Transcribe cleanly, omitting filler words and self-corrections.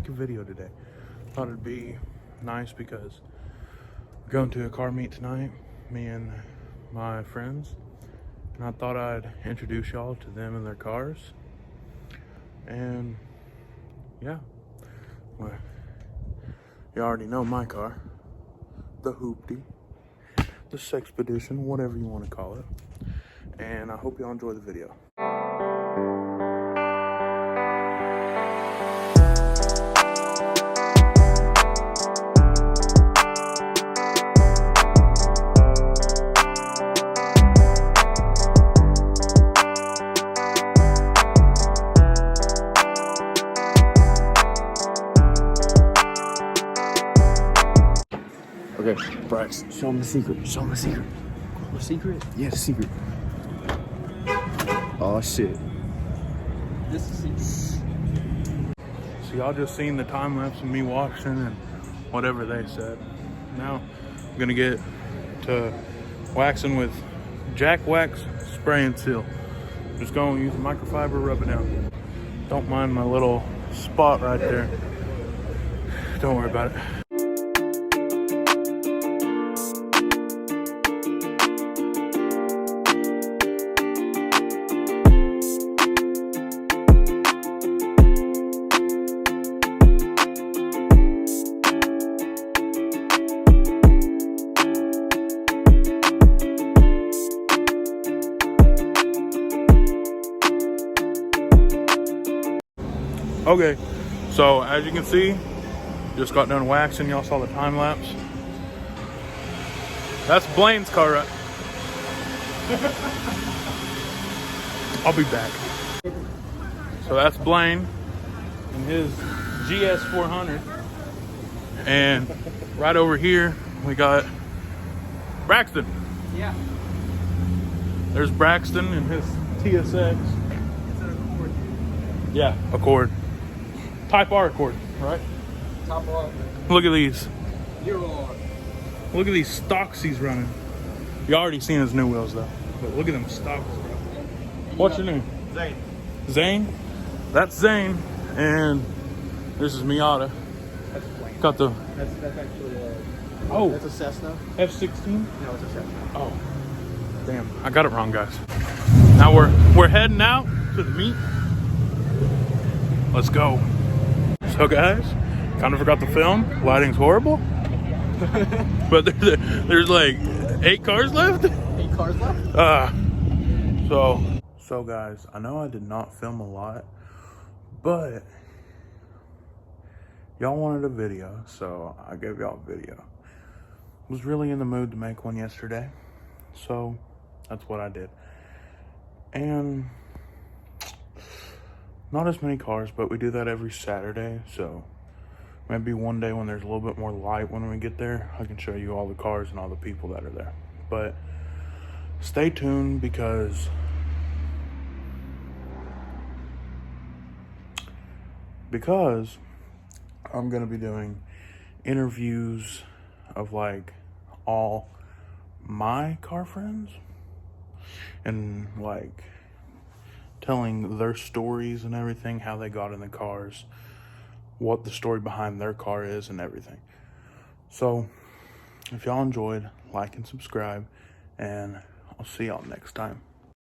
make a video today. Thought it'd be nice because we're going to a car meet tonight, me and my friends, and I thought I'd introduce y'all to them and their cars. And yeah, well, you already know my car, the Hoopty, the Sexpedition, whatever you want to call it. And I hope y'all enjoy the video. Okay, Bryce, show him the secret. Show him the secret. The secret? Yeah, the secret. Oh, shit. This is secret. So y'all just seen the time lapse of me washing and whatever they said. Now I'm gonna get to waxing with Jack Wax Spray and Seal. Just go and use the microfiber, rub it down. Don't mind my little spot right there. Don't worry about it. Okay, so as you can see, just got done waxing. Y'all saw the time lapse. That's Blaine's car, right? I'll be back. So that's Blaine and his GS400. And right over here, we got Braxton. Yeah. There's Braxton and his TSX. It's an Accord. Yeah, Accord. Type R Accord, right? Top off. Look at these. Euro. Look at these stocks he's running. You already seen his new wheels though. But look at them stocks, bro. What's your name? Zane. Zane? That's Zane. And this is Miata. That's Blaine. Got the That's actually oh that's a Cessna. F16. No, it's a Cessna. Oh, damn! I got it wrong, guys. Now we're heading out to the meet. Let's go. So guys, kind of forgot to film. Lighting's horrible. But there's like 8 cars left. 8 cars left? So guys, I know I did not film a lot, but y'all wanted a video, so I gave y'all a video. Was really in the mood to make one yesterday, so that's what I did. And not as many cars, but we do that every Saturday, so maybe one day when there's a little bit more light when we get there, I can show you all the cars and all the people that are there. But stay tuned because I'm gonna be doing interviews of like all my car friends and like telling their stories and everything, how they got in the cars, what the story behind their car is and everything. So if y'all enjoyed, like and subscribe, and I'll see y'all next time.